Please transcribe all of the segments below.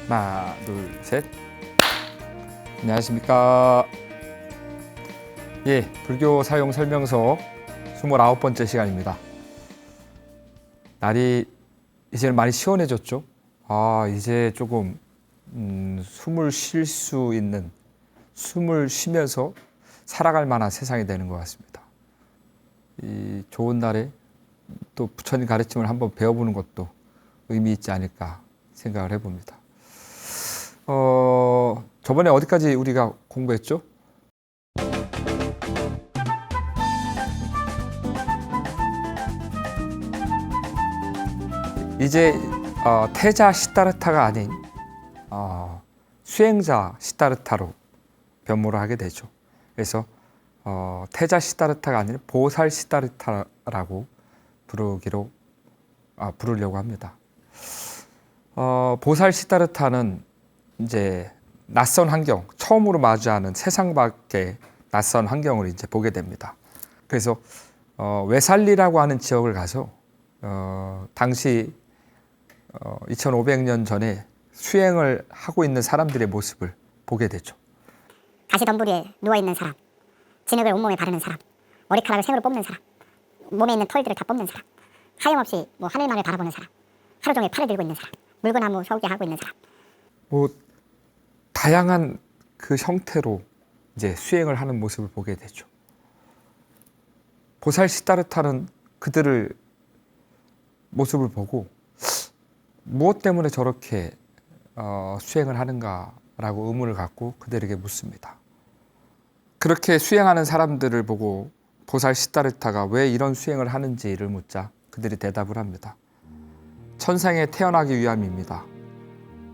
하나, 둘, 셋. 안녕하십니까. 예, 불교 사용 설명서 29번째 시간입니다. 날이 이제는 많이 시원해졌죠. 이제 조금 숨을 쉴 수 있는, 숨을 쉬면서 살아갈 만한 세상이 되는 것 같습니다. 이 좋은 날에 또 부처님 가르침을 한번 배워보는 것도 의미 있지 않을까 생각을 해봅니다. 저번에 어디까지 우리가 공부했죠? 이제 태자 시다르타가 아닌 수행자 시다르타로 변모를 하게 되죠. 그래서 태자 시다르타가 아닌 보살 시다르타라고 부르려고 합니다. 보살 시다르타는 이제 낯선 환경, 처음으로 마주하는 세상 밖의 낯선 환경을 이제 보게 됩니다. 그래서 외살리라고 하는 지역을 가서 당시 2500년 전에 수행을 하고 있는 사람들의 모습을 보게 되죠. 가시덤불 누워있는 사람, 진흙을 온몸에 바르는 사람, 머리카락을 생으로 뽑는 사람, 몸에 있는 털들을 다 뽑는 사람, 하염없이 하늘만을 바라보는 사람, 하루 종일 팔을 들고 있는 사람, 물구나무 서게 하고 있는 사람. 다양한 그 형태로 이제 수행을 하는 모습을 보게 되죠. 보살 시다르타는 그들을 모습을 보고 무엇 때문에 저렇게 수행을 하는가라고 의문을 갖고 그들에게 묻습니다. 그렇게 수행하는 사람들을 보고 보살 시다르타가 왜 이런 수행을 하는지를 묻자 그들이 대답을 합니다. 천상에 태어나기 위함입니다.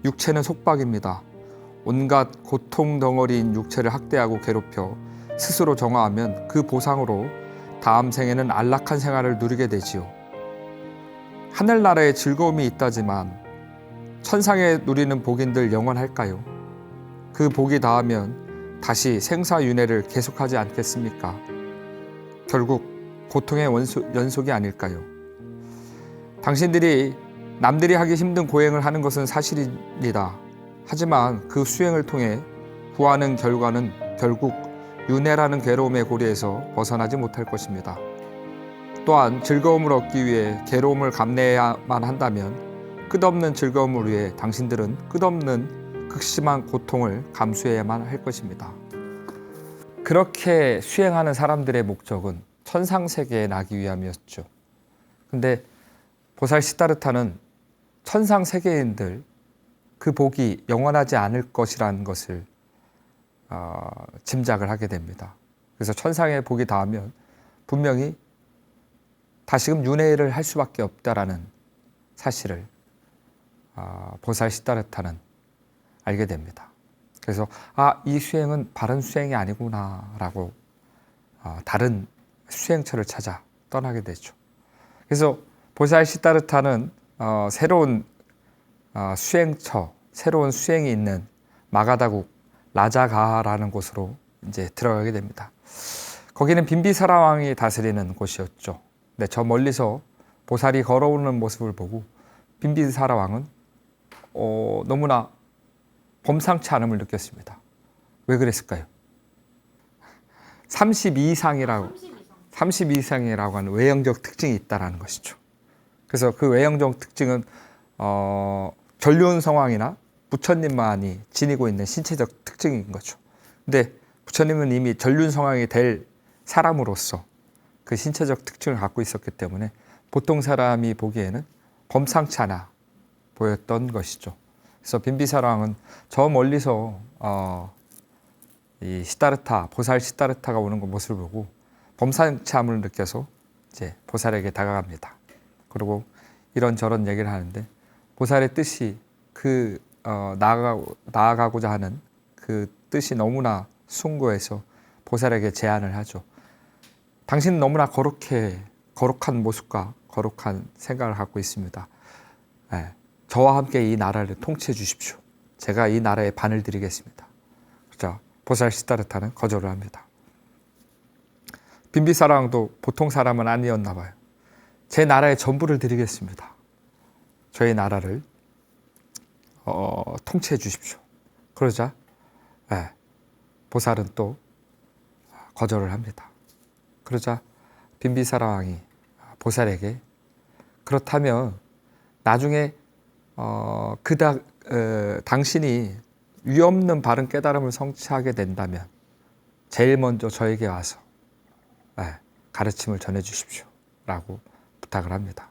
육체는 속박입니다. 온갖 고통 덩어리인 육체를 학대하고 괴롭혀 스스로 정화하면 그 보상으로 다음 생에는 안락한 생활을 누리게 되지요. 하늘나라에 즐거움이 있다지만 천상에 누리는 복인들 영원할까요? 그 복이 닿으면 다시 생사윤회를 계속하지 않겠습니까? 결국 고통의 연속이 아닐까요? 당신들이 남들이 하기 힘든 고행을 하는 것은 사실입니다. 하지만 그 수행을 통해 구하는 결과는 결국 윤회라는 괴로움의 고리에서 벗어나지 못할 것입니다. 또한 즐거움을 얻기 위해 괴로움을 감내해야만 한다면 끝없는 즐거움을 위해 당신들은 끝없는 극심한 고통을 감수해야만 할 것입니다. 그렇게 수행하는 사람들의 목적은 천상세계에 나기 위함이었죠. 근데 보살 시다르타는 천상세계인들 그 복이 영원하지 않을 것이라는 것을 짐작을 하게 됩니다. 그래서 천상의 복이 닿으면 분명히 다시금 윤회를 할 수밖에 없다라는 사실을 보살 시다르타는 알게 됩니다. 그래서 이 수행은 바른 수행이 아니구나라고 다른 수행처를 찾아 떠나게 되죠. 그래서 보살 시다르타는 새로운 수행처, 새로운 수행이 있는 마가다국 라자가라는 곳으로 이제 들어가게 됩니다. 거기는 빈비사라 왕이 다스리는 곳이었죠. 근데 저 멀리서 보살이 걸어오는 모습을 보고 빈비사라 왕은 너무나 범상치 않음을 느꼈습니다. 왜 그랬을까요? 32이상이라고 하는 외형적 특징이 있다는 것이죠. 그래서 그 외형적 특징은 전륜성왕이나 부처님만이 지니고 있는 신체적 특징인 거죠. 근데 부처님은 이미 전륜성왕이 될 사람으로서 그 신체적 특징을 갖고 있었기 때문에 보통 사람이 보기에는 범상치 않아 보였던 것이죠. 그래서 빈비사라 왕은 저 멀리서 이 시다르타, 보살 시다르타가 오는 모습을 보고 범상치 않음을 느껴서 이제 보살에게 다가갑니다. 그리고 이런저런 얘기를 하는데 보살의 뜻이 나아가고자 하는 그 뜻이 너무나 숭고해서 보살에게 제안을 하죠. 당신은 너무나 거룩한 모습과 거룩한 생각을 갖고 있습니다. 저와 함께 이 나라를 통치해 주십시오. 제가 이 나라에 반을 드리겠습니다. 자, 보살 시다르타는 거절을 합니다. 빈비사라 왕도 보통 사람은 아니었나 봐요. 제 나라의 전부를 드리겠습니다. 저희 나라를 통치해 주십시오. 그러자 보살은 또 거절을 합니다. 그러자 빈비사라 왕이 보살에게 그렇다면 나중에 당신이 위없는 바른 깨달음을 성취하게 된다면 제일 먼저 저에게 와서 가르침을 전해 주십시오 라고 부탁을 합니다.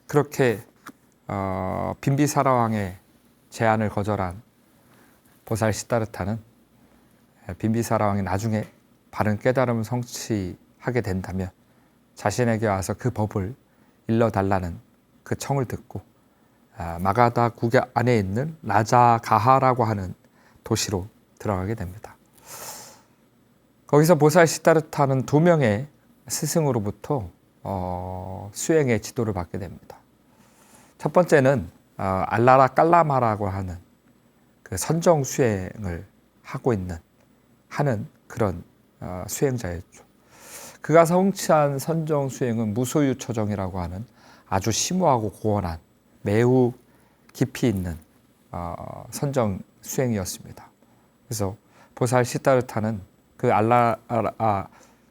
그렇게 빈비사라 왕의 제안을 거절한 보살 시다르타는 빈비사라 왕이 나중에 바른 깨달음을 성취하게 된다면 자신에게 와서 그 법을 일러달라는 그 청을 듣고 마가다 국의 안에 있는 라자가하라고 하는 도시로 들어가게 됩니다. 거기서 보살 시다르타는 2명의 스승으로부터 수행의 지도를 받게 됩니다. 첫 번째는 알라라 깔라마라고 하는 그 선정 수행을 하는 그런 수행자였죠. 그가 성취한 선정 수행은 무소유처정이라고 하는 아주 심오하고 고원한 매우 깊이 있는 선정 수행이었습니다. 그래서 보살 시다르타는 그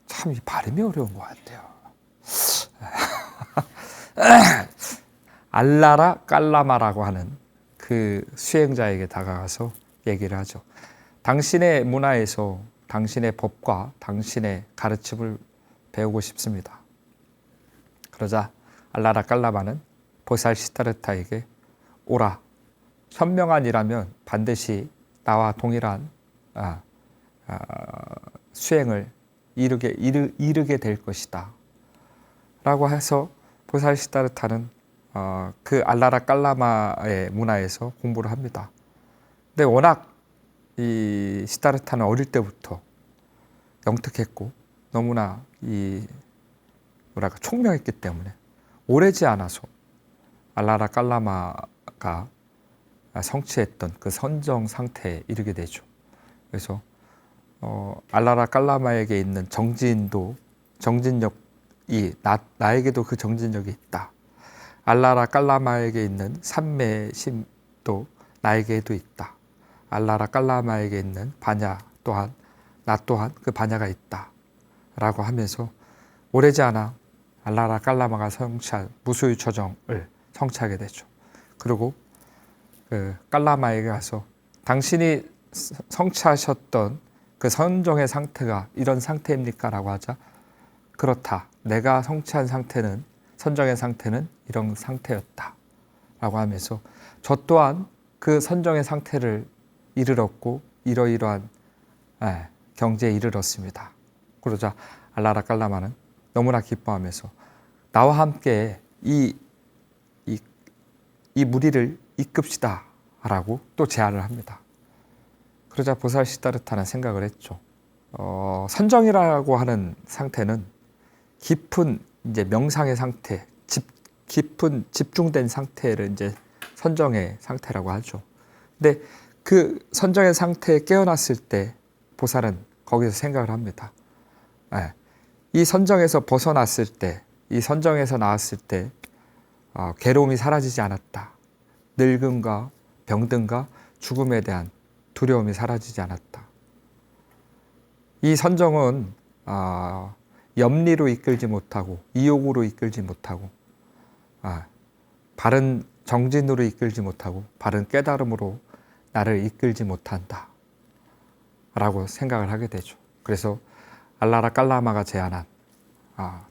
참 이 발음이 어려운 것 같아요. 알라라 깔라마라고 하는 그 수행자에게 다가가서 얘기를 하죠. 당신의 문화에서 당신의 법과 당신의 가르침을 배우고 싶습니다. 그러자 알라라 깔라마는 보살 시다르타에게 오라. 현명한이라면 반드시 나와 동일한 수행을 이르게 될 것이다. 라고 해서 보살 시다르타는 그 알라라 깔라마의 문화에서 공부를 합니다. 근데 워낙 이 시다르타는 어릴 때부터 영특했고 너무나 총명했기 때문에 오래지 않아서 알라라 깔라마가 성취했던 그 선정 상태에 이르게 되죠. 그래서 알라라 깔라마에게 있는 정진력이 나에게도 그 정진력이 있다. 알라라 깔라마에게 있는 삼매심도 나에게도 있다. 알라라 깔라마에게 있는 반야 또한 나 또한 그 반야가 있다. 라고 하면서 오래지 않아 알라라 깔라마가 성취한 무소유처정을 성취하게 되죠. 그리고 그 깔라마에게 가서 당신이 성취하셨던 그 선정의 상태가 이런 상태입니까? 라고 하자 그렇다. 내가 성취한 상태는 선정의 상태는 이런 상태였다. 라고 하면서 저 또한 그 선정의 상태를 이르렀고 이러이러한 경지에 이르렀습니다. 그러자 알라라 깔라마는 너무나 기뻐하면서 나와 함께 이 무리를 이끕시다 라고 또 제안을 합니다. 그러자 보살 시다르타는 생각을 했죠. 선정이라고 하는 상태는 깊은 이제 명상의 상태, 깊은 집중된 상태를 이제 선정의 상태라고 하죠. 근데 그 선정의 상태에 깨어났을 때 보살은 거기서 생각을 합니다. 이 선정에서 벗어났을 때, 이 선정에서 나왔을 때 괴로움이 사라지지 않았다. 늙음과 병든과 죽음에 대한 두려움이 사라지지 않았다. 이 선정은 염리로 이끌지 못하고 이욕으로 이끌지 못하고 바른 정진으로 이끌지 못하고 바른 깨달음으로 나를 이끌지 못한다 라고 생각을 하게 되죠. 그래서 알라라 깔라마가 제안한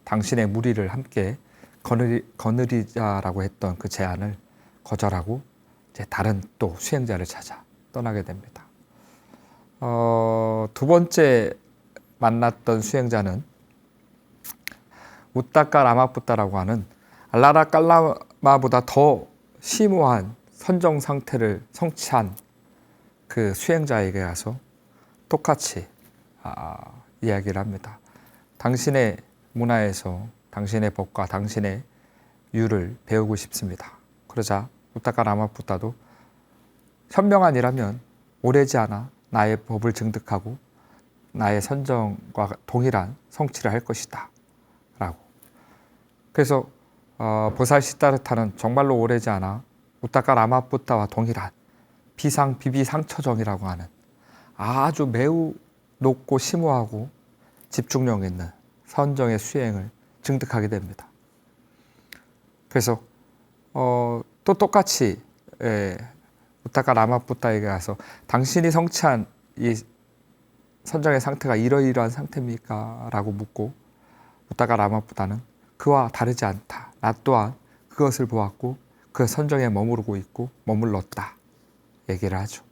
당신의 무리를 함께 거느리자라고 했던 그 제안을 거절하고 이제 다른 또 수행자를 찾아 떠나게 됩니다. 두 번째 만났던 수행자는 우따까 라마푸타라고 하는 알라라 깔라마보다 더 심오한 선정 상태를 성취한 그 수행자에게 가서 똑같이 이야기를 합니다. 당신의 문화에서 당신의 법과 당신의 유를 배우고 싶습니다. 그러자 우따까 라마푸타도 현명한이라면 오래지 않아 나의 법을 증득하고 나의 선정과 동일한 성취를 할 것이다 라고. 그래서 보살 시다르타는 정말로 오래지 않아 우따까 라마푸타와 동일한 비비상처정이라고 하는 아주 매우 높고 심오하고 집중력 있는 선정의 수행을 증득하게 됩니다. 그래서 또 똑같이 우타카 라마푸타에게 가서 당신이 성취한 이 선정의 상태가 이러이러한 상태입니까? 라고 묻고 우타카 라마푸타는 그와 다르지 않다. 나 또한 그것을 보았고 그 선정에 머무르고 있고 머물렀다. 얘기를 하죠.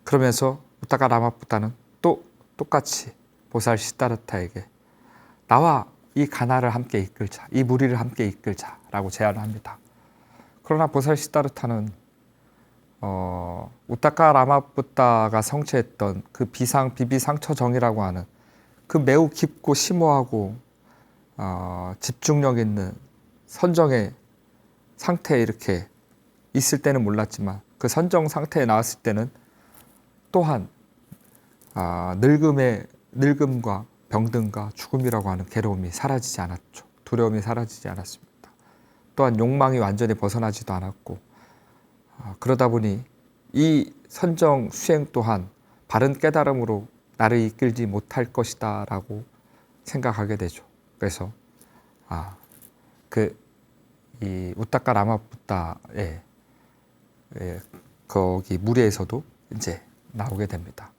그러면서 우타카 라마푸타는 또 똑같이 보살 시다르타에게 나와 이 가나를 함께 이끌자, 이 무리를 함께 이끌자라고 제안을 합니다. 그러나 보살 시다르타는 우타카 라마푸타가 성취했던 그 비비상처정이라고 하는 그 매우 깊고 심오하고 집중력 있는 선정의 상태에 이렇게 있을 때는 몰랐지만 그 선정 상태에 나왔을 때는 또한 늙음과 병든과 죽음이라고 하는 괴로움이 사라지지 않았죠. 두려움이 사라지지 않았습니다. 또한 욕망이 완전히 벗어나지도 않았고 그러다 보니 이 선정 수행 또한 바른 깨달음으로 나를 이끌지 못할 것이다 라고 생각하게 되죠. 그래서 이 우타카 라마푸타의 거기 무리에서도 이제 나오게 됩니다.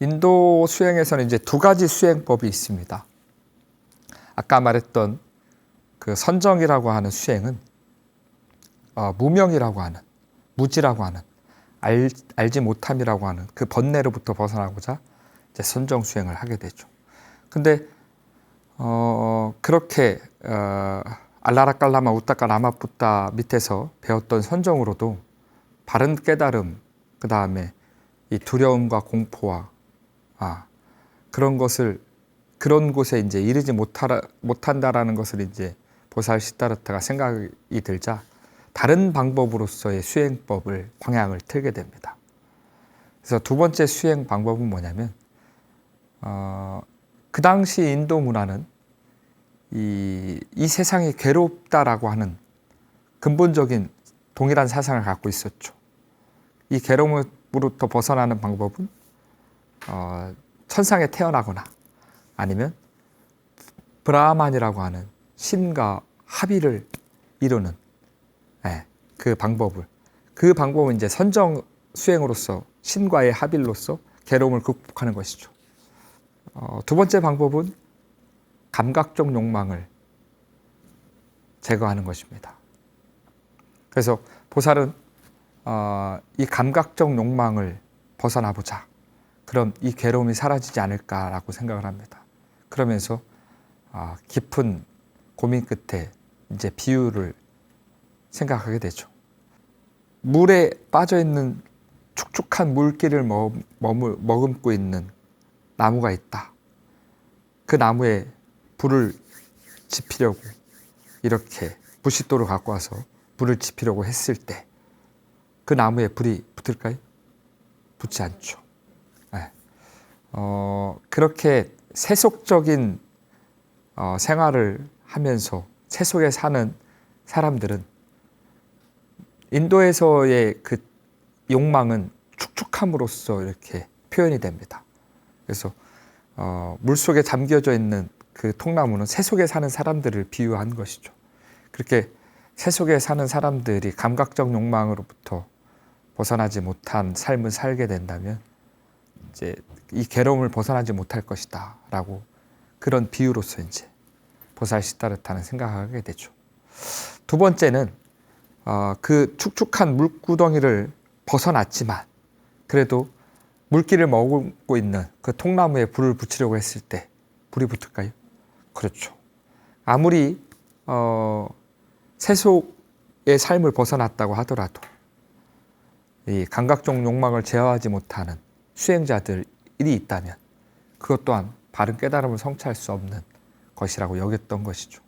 인도 수행에서는 이제 두 가지 수행법이 있습니다. 아까 말했던 그 선정이라고 하는 수행은 무명이라고 하는, 무지라고 하는, 알지 못함이라고 하는 그 번뇌로부터 벗어나고자 이제 선정 수행을 하게 되죠. 근데 그렇게 알라라칼라마 우타카 라마푸타 밑에서 배웠던 선정으로도 바른 깨달음, 그 다음에 이 두려움과 공포와 그런 곳에 이제 이르지 못한다라는 것을 이제 보살 시다르타가 생각이 들자 다른 방법으로서의 수행법을 방향을 틀게 됩니다. 그래서 두 번째 수행 방법은 뭐냐면 그 당시 인도 문화는 이 세상이 괴롭다라고 하는 근본적인 동일한 사상을 갖고 있었죠. 이 괴로움으로부터 벗어나는 방법은 천상에 태어나거나 아니면 브라만이라고 하는 신과 합의를 이루는 그 방법은 이제 선정 수행으로서 신과의 합의로서 괴로움을 극복하는 것이죠. 두 번째 방법은 감각적 욕망을 제거하는 것입니다. 그래서 보살은 이 감각적 욕망을 벗어나 보자. 그럼 이 괴로움이 사라지지 않을까라고 생각을 합니다. 그러면서 깊은 고민 끝에 이제 비유를 생각하게 되죠. 물에 빠져 있는 축축한 물기를 머금고 있는 나무가 있다. 그 나무에 불을 지피려고 이렇게 부싯돌을 갖고 와서 불을 지피려고 했을 때 그 나무에 불이 붙을까요? 붙지 않죠. 그렇게 세속적인 생활을 하면서 세속에 사는 사람들은 인도에서의 그 욕망은 축축함으로써 이렇게 표현이 됩니다. 그래서 물속에 잠겨져 있는 그 통나무는 세속에 사는 사람들을 비유한 것이죠. 그렇게 세속에 사는 사람들이 감각적 욕망으로부터 벗어나지 못한 삶을 살게 된다면 이제 이 괴로움을 벗어나지 못할 것이다 라고 그런 비유로서 이제 보살 시다르타는 생각하게 되죠. 두 번째는 그 축축한 물구덩이를 벗어났지만 그래도 물기를 머금고 있는 그 통나무에 불을 붙이려고 했을 때 불이 붙을까요? 그렇죠. 아무리 세속의 삶을 벗어났다고 하더라도 이 감각적 욕망을 제어하지 못하는 수행자들이 있다면 그것 또한 바른 깨달음을 성취할 수 없는 것이라고 여겼던 것이죠.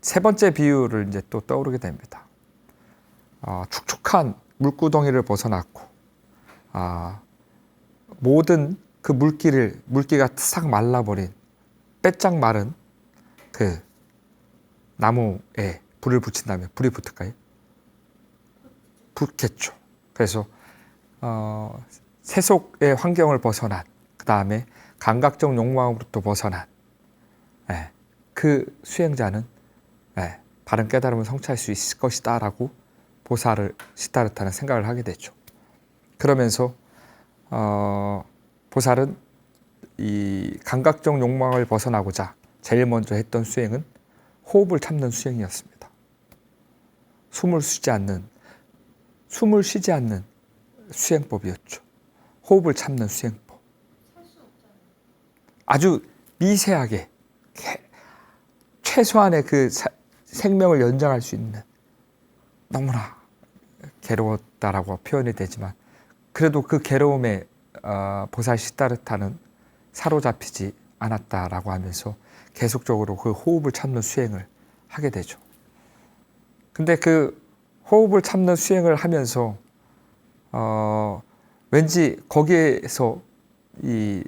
세 번째 비유를 이제 또 떠오르게 됩니다. 축축한 물구덩이를 벗어났고 모든 그 물기가 싹 말라버린 빼짝 마른 그 나무에 불을 붙인다면 불이 붙을까요? 붙겠죠. 그래서 세속의 환경을 벗어난, 그 다음에 감각적 욕망으로부터 벗어난 그 수행자는 바른 깨달음을 성취할 수 있을 것이다 라고 보살 시다르타는 생각을 하게 되죠. 그러면서 보살은 이 감각적 욕망을 벗어나고자 제일 먼저 했던 수행은 호흡을 참는 수행이었습니다. 숨을 쉬지 않는 수행법이었죠. 호흡을 참는 수행법. 아주 미세하게 최소한의 그 생명을 연장할 수 있는, 너무나 괴로웠다라고 표현이 되지만 그래도 그 괴로움에 보살 시다르타는 사로잡히지 않았다라고 하면서 계속적으로 그 호흡을 참는 수행을 하게 되죠. 근데 그 호흡을 참는 수행을 하면서 왠지 거기에서 이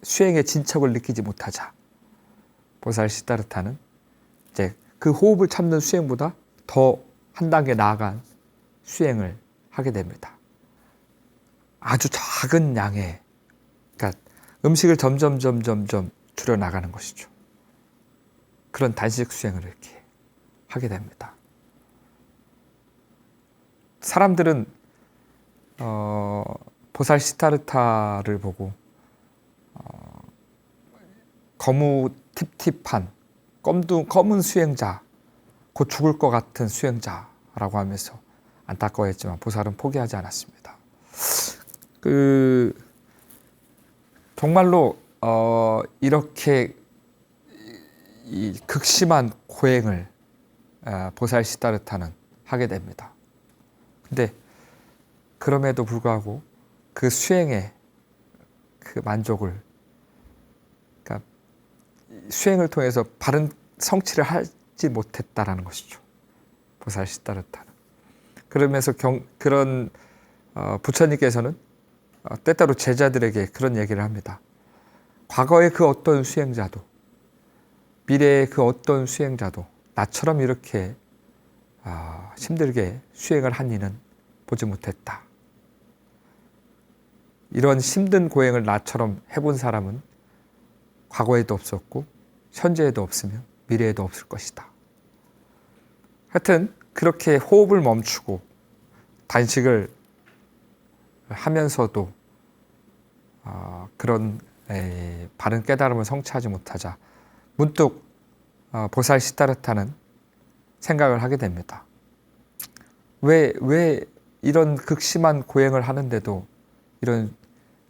수행의 진척을 느끼지 못하자 보살 시다르타는 이제 그 호흡을 참는 수행보다 더 한 단계 나아간 수행을 하게 됩니다. 아주 작은 양의, 그러니까 음식을 점점 줄여 나가는 것이죠. 그런 단식 수행을 이렇게 하게 됩니다. 사람들은 보살 시다르타를 보고 거무팁팁한 검은 수행자, 곧 죽을 것 같은 수행자라고 하면서 안타까워했지만 보살은 포기하지 않았습니다. 정말로 이렇게 이 극심한 고행을 보살 시다르타는 하게 됩니다. 근데 그럼에도 불구하고 그 수행의 그 만족을, 그러니까 수행을 통해서 바른 성취를 하지 못했다라는 것이죠. 보살 시다르타는. 그러면서 그런 부처님께서는 때때로 제자들에게 그런 얘기를 합니다. 과거의 그 어떤 수행자도, 미래의 그 어떤 수행자도 나처럼 이렇게 힘들게 수행을 한 이는 보지 못했다. 이런 힘든 고행을 나처럼 해본 사람은 과거에도 없었고 현재에도 없으며 미래에도 없을 것이다. 하여튼 그렇게 호흡을 멈추고 단식을 하면서도 그런 바른 깨달음을 성취하지 못하자 문득 보살 시다르타는 생각을 하게 됩니다. 왜 이런 극심한 고행을 하는데도 이런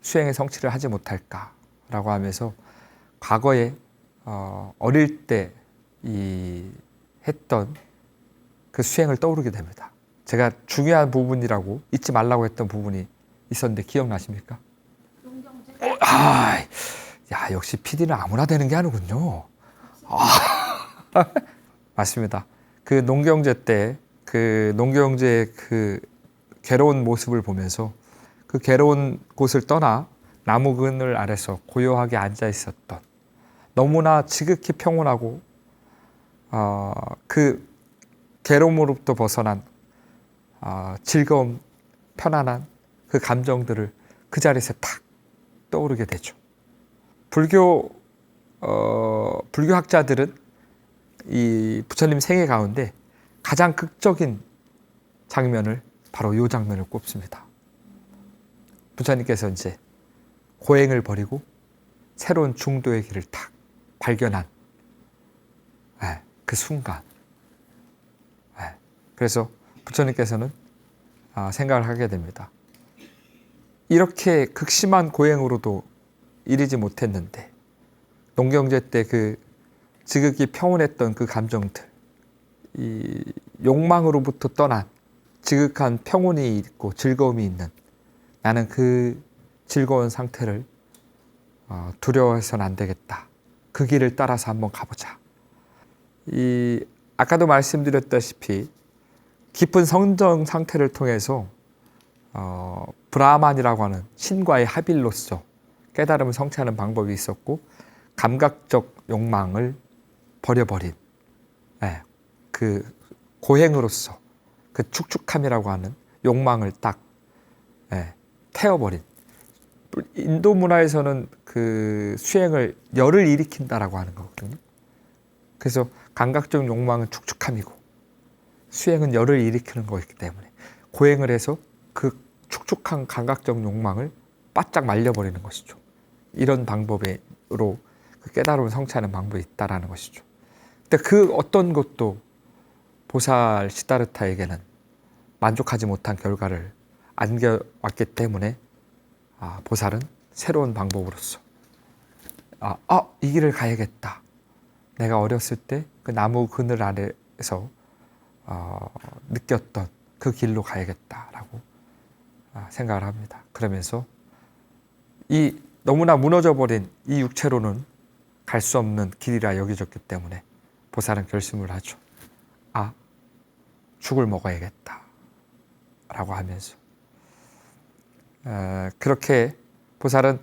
수행의 성취를 하지 못할까라고 하면서 과거에 어릴 때 했던 그 수행을 떠오르게 됩니다. 제가 중요한 부분이라고 잊지 말라고 했던 부분이 있었는데 기억나십니까? 야, 역시 PD는 아무나 되는 게 아니군요. 맞습니다. 그 농경제 때 그 농경제의 그 괴로운 모습을 보면서 그 괴로운 곳을 떠나 나무 그늘 아래서 고요하게 앉아 있었던, 너무나 지극히 평온하고 그 괴로움으로부터 벗어난 즐거움, 편안한 그 감정들을 그 자리에서 탁 떠오르게 되죠. 불교학자들은 이 부처님 생애 가운데 가장 극적인 장면을 바로 이 장면을 꼽습니다. 부처님께서 이제 고행을 버리고 새로운 중도의 길을 탁 발견한 그 순간. 그래서 부처님께서는 생각을 하게 됩니다. 이렇게 극심한 고행으로도 이르지 못했는데 농경제 때 그 지극히 평온했던 그 감정들, 이 욕망으로부터 떠난 지극한 평온이 있고 즐거움이 있는, 나는 그 즐거운 상태를 두려워해서는 안 되겠다. 그 길을 따라서 한번 가보자. 아까도 말씀드렸다시피 깊은 성정 상태를 통해서 브라만이라고 하는 신과의 합일로서 깨달음을 성취하는 방법이 있었고, 감각적 욕망을 버려버린 그 고행으로서, 그 축축함이라고 하는 욕망을 딱 태워버린. 인도 문화에서는 그 수행을 열을 일으킨다라고 하는 거거든요. 그래서 감각적 욕망은 축축함이고 수행은 열을 일으키는 거기 때문에 고행을 해서 그 축축한 감각적 욕망을 바짝 말려버리는 것이죠. 이런 방법으로 그 깨달음을 성취하는 방법이 있다라는 것이죠. 근데 그 어떤 것도 보살 시다르타에게는 만족하지 못한 결과를 안겨왔기 때문에 보살은 새로운 방법으로서 이 길을 가야겠다. 내가 어렸을 때 그 나무 그늘 아래에서 느꼈던 그 길로 가야겠다라고 생각을 합니다. 그러면서 이 너무나 무너져버린 이 육체로는 갈 수 없는 길이라 여겨졌기 때문에 보살은 결심을 하죠. 죽을 먹어야겠다 라고 하면서 그렇게 보살은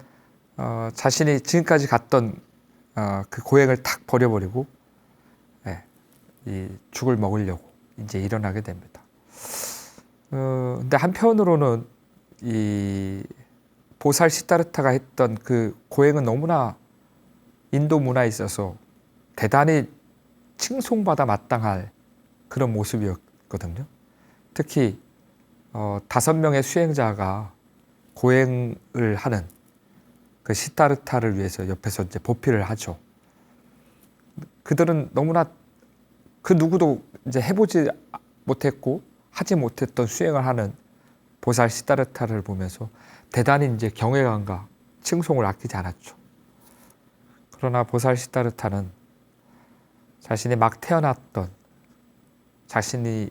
자신이 지금까지 갔던 그 고행을 탁 버려버리고 이 죽을 먹으려고 이제 일어나게 됩니다. 근데 한편으로는 이 보살 시다르타가 했던 그 고행은 너무나 인도 문화에 있어서 대단히 칭송받아 마땅할 그런 모습이었거든요. 특히 5명의 수행자가 고행을 하는 그 시다르타를 위해서 옆에서 이제 보필을 하죠. 그들은 너무나 그 누구도 이제 해보지 못했고 하지 못했던 수행을 하는 보살 시다르타를 보면서 대단히 이제 경외감과 칭송을 아끼지 않았죠. 그러나 보살 시다르타는 자신이 막 태어났던 자신이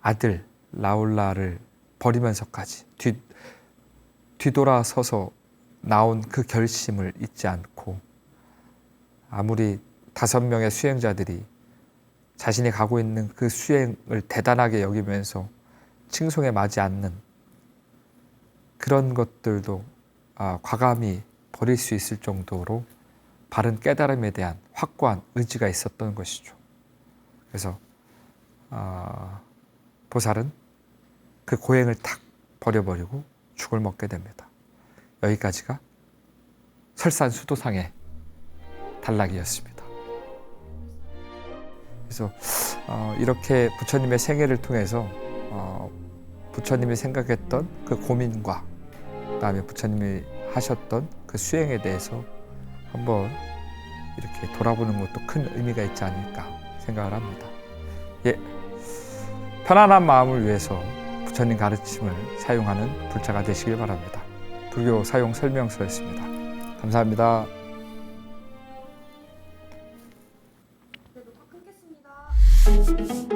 아들 라울라를 버리면서까지 뒤돌아서서 나온 그 결심을 잊지 않고 아무리 5명의 수행자들이 자신이 가고 있는 그 수행을 대단하게 여기면서 칭송에 맞지 않는 그런 것들도 과감히 버릴 수 있을 정도로 바른 깨달음에 대한 확고한 의지가 있었던 것이죠. 그래서 보살은 그 고행을 탁 버려버리고 죽을 먹게 됩니다. 여기까지가 설산수도상의 단락이었습니다. 그래서 이렇게 부처님의 생애를 통해서 부처님이 생각했던 그 고민과 그다음에 부처님이 하셨던 그 수행에 대해서 한번 이렇게 돌아보는 것도 큰 의미가 있지 않을까 생각을 합니다. 편안한 마음을 위해서 부처님 가르침을 사용하는 불자가 되시길 바랍니다. 불교 사용 설명서였습니다. 감사합니다. 그래도 더 끊겠습니다.